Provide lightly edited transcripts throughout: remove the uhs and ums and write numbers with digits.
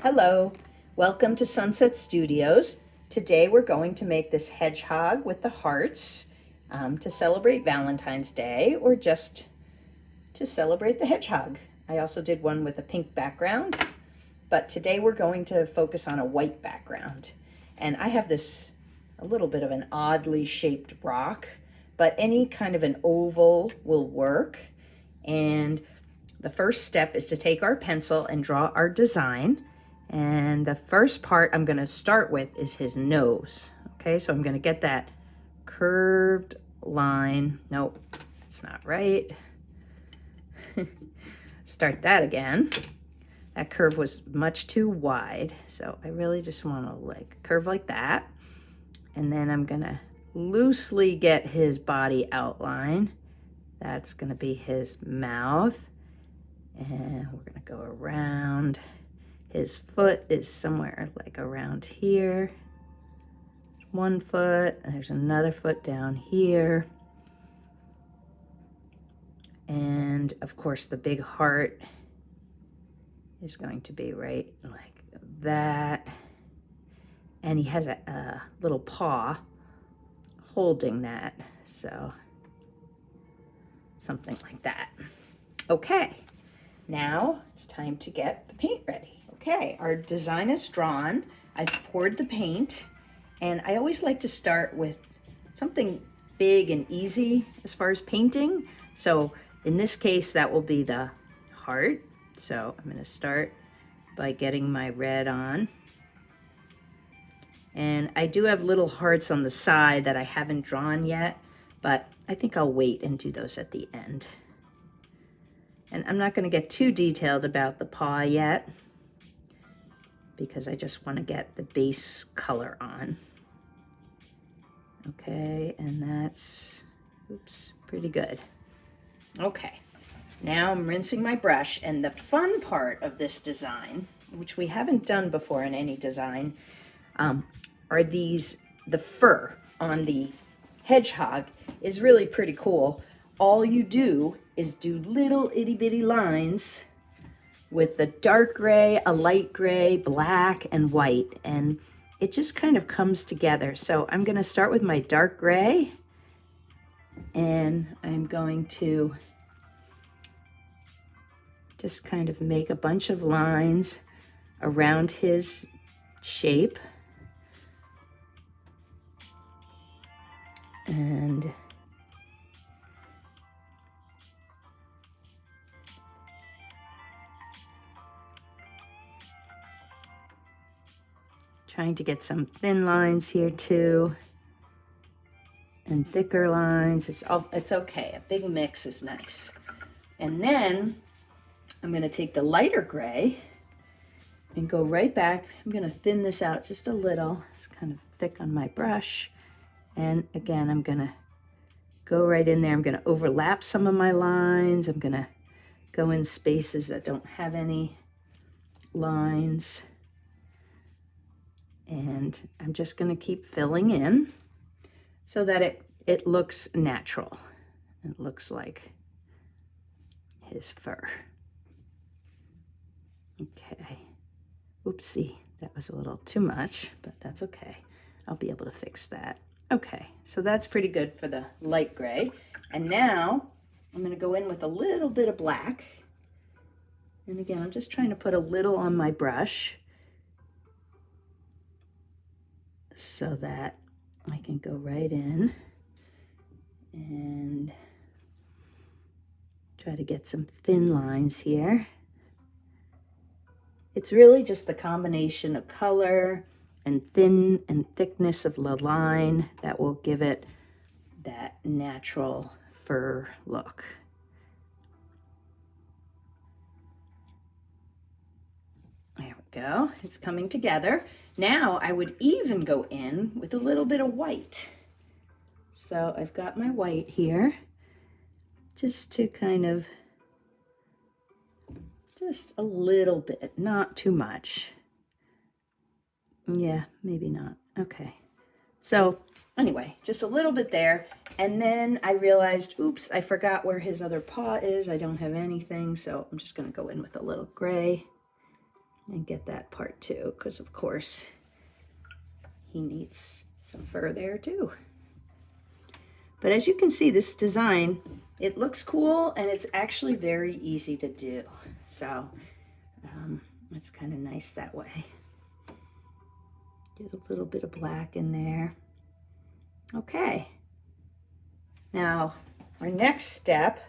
Hello, welcome to Sunset Studios. Today we're going to make this hedgehog with the hearts to celebrate Valentine's Day or just to celebrate the hedgehog. I also did one with a pink background, but today we're going to focus on a white background. And I have this a little bit of an oddly shaped rock, but any kind of an oval will work. And the first step is to take our pencil and draw our design. And the first part I'm going to start with is his nose. Okay, so I'm going to get that curved line. Nope, it's not right. Start that again. That curve was much too wide, so I really just want to like curve like that. And then I'm going to loosely get his body outline. That's going to be his mouth. And we're going to go around. His foot is somewhere like around here. One foot, and there's another foot down here. And of course the big heart is going to be right like that. And he has a little paw holding that, so something like that. Okay, now it's time to get the paint ready. Okay, our design is drawn. I've poured the paint, and I always like to start with something big and easy as far as painting. So in this case, that will be the heart. So I'm going to start by getting my red on. And I do have little hearts on the side that I haven't drawn yet, but I think I'll wait and do those at the end. And I'm not going to get too detailed about the paw yet, because I just want to get the base color on. Okay, and that's, oops, pretty good. Okay, now I'm rinsing my brush, and the fun part of this design, which we haven't done before in any design, are the fur on the hedgehog is really pretty cool. All you do is do little itty bitty lines with a dark gray, a light gray, black, and white, and it just kind of comes together. So I'm going to start with my dark gray, and I'm going to just kind of make a bunch of lines around his shape. And trying to get some thin lines here too, and thicker lines. It's okay. A big mix is nice. And then I'm going to take the lighter gray and go right back. I'm going to thin this out just a little. It's kind of thick on my brush. And again, I'm going to go right in there. I'm going to overlap some of my lines. I'm going to go in spaces that don't have any lines. And I'm just going to keep filling in so that it looks natural. It looks like his fur. Okay. Oopsie, that was a little too much, but that's okay. I'll be able to fix that. Okay, so that's pretty good for the light gray. And now I'm going to go in with a little bit of black. And again, I'm just trying to put a little on my brush so that I can go right in and try to get some thin lines here. It's really just the combination of color and thin and thickness of the line that will give it that natural fur look. There we go. It's coming together. Now I would even go in with a little bit of white. So I've got my white here just to kind of, just a little bit, not too much. Yeah, maybe not. Okay. So anyway, just a little bit there. And then I realized, oops, I forgot where his other paw is. I don't have anything. So I'm just going to go in with a little gray. And get that part too, because of course he needs some fur there too. But as you can see, this design, it looks cool and it's actually very easy to do. So it's kind of nice that way. Get a little bit of black in there. Okay. Now, our next step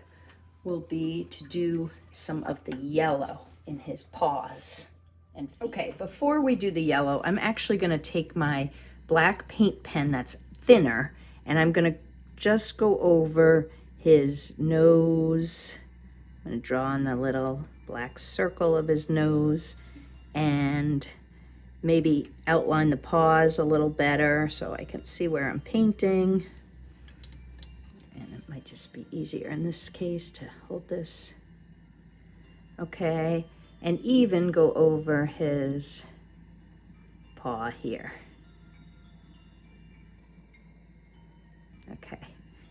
will be to do some of the yellow in his paws and feet. Okay, before we do the yellow, I'm actually going to take my black paint pen that's thinner, and I'm going to just go over his nose. I'm going to draw in the little black circle of his nose and maybe outline the paws a little better so I can see where I'm painting. And it might just be easier in this case to hold this. Okay, and even go over his paw here. Okay,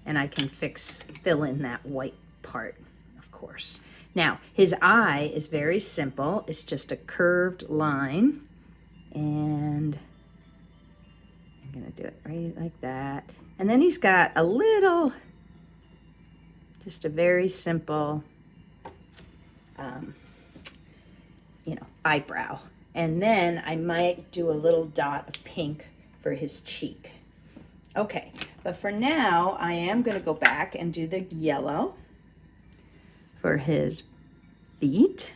and I can fill in that white part, of course. Now, his eye is very simple. It's just a curved line, and I'm gonna do it right like that. And then he's got a little, just a very simple, eyebrow. And then I might do a little dot of pink for his cheek. Okay, but for now, I am going to go back and do the yellow for his feet.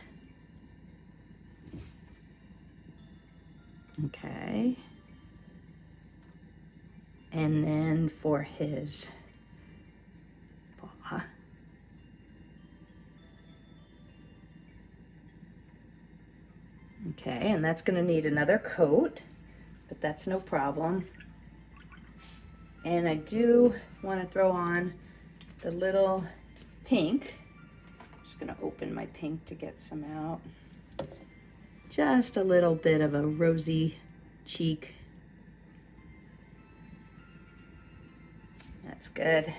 Okay. And then for his paw. Okay, and that's going to need another coat, but that's no problem. And I do want to throw on the little pink. I'm just going to open my pink to get some out. Just a little bit of a rosy cheek. That's good.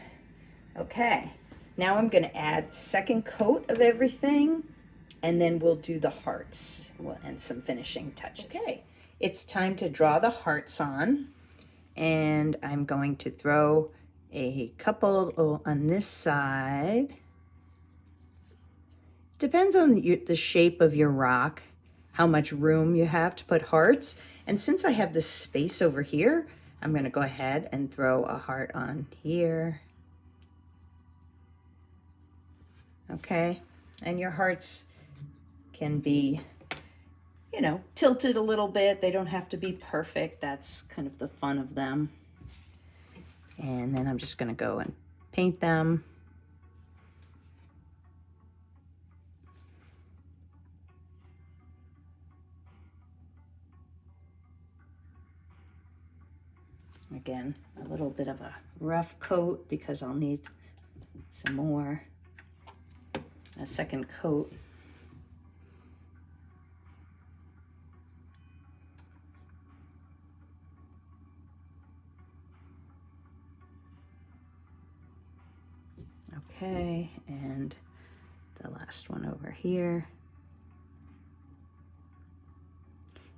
Okay, now I'm going to add second coat of everything, and then we'll do the hearts and some finishing touches. Okay, it's time to draw the hearts on, and I'm going to throw a couple on this side. Depends on the shape of your rock, how much room you have to put hearts. And since I have this space over here, I'm going to go ahead and throw a heart on here. Okay, and your hearts can be, tilted a little bit. They don't have to be perfect. That's kind of the fun of them. And then I'm just going to go and paint them. Again, a little bit of a rough coat because I'll need some more. A second coat. Okay, and the last one over here.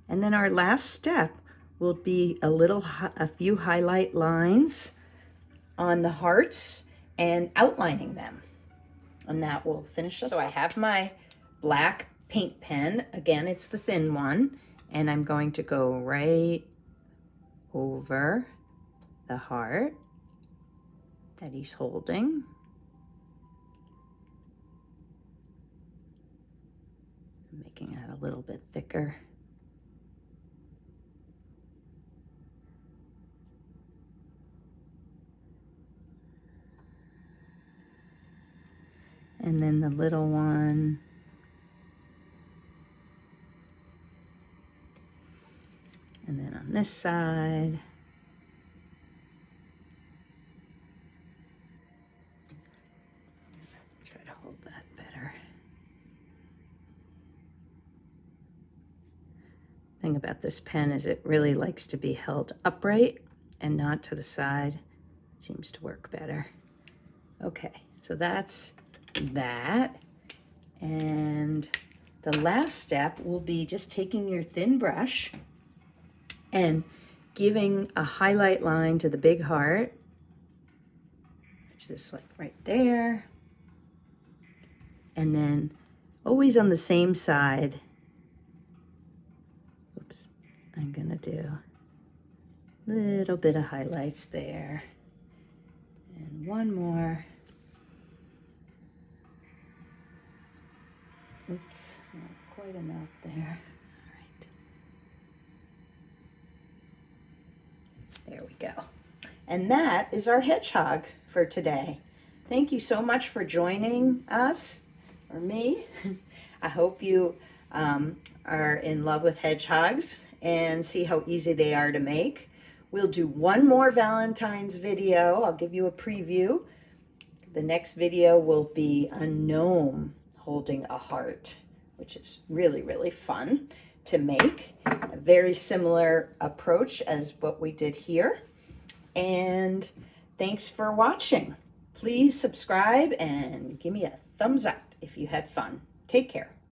And then our last step will be a few highlight lines on the hearts and outlining them. And that will finish us. So I have my black paint pen. Again, it's the thin one. And I'm going to go right over the heart that he's holding. I'm making it a little bit thicker. And then the little one. And then on this side. Try to hold that better. Thing about this pen is it really likes to be held upright and not to the side. Seems to work better. Okay, so that's that. And the last step will be just taking your thin brush and giving a highlight line to the big heart, just like right there. And then always on the same side, oops, I'm gonna do a little bit of highlights there. And one more. Oops, not quite enough there. All right. There we go. And that is our hedgehog for today. Thank you so much for joining us, or me. I hope you are in love with hedgehogs and see how easy they are to make. We'll do one more Valentine's video. I'll give you a preview. The next video will be a gnome holding a heart, which is really, really fun to make. A very similar approach as what we did here. And thanks for watching. Please subscribe and give me a thumbs up if you had fun. Take care.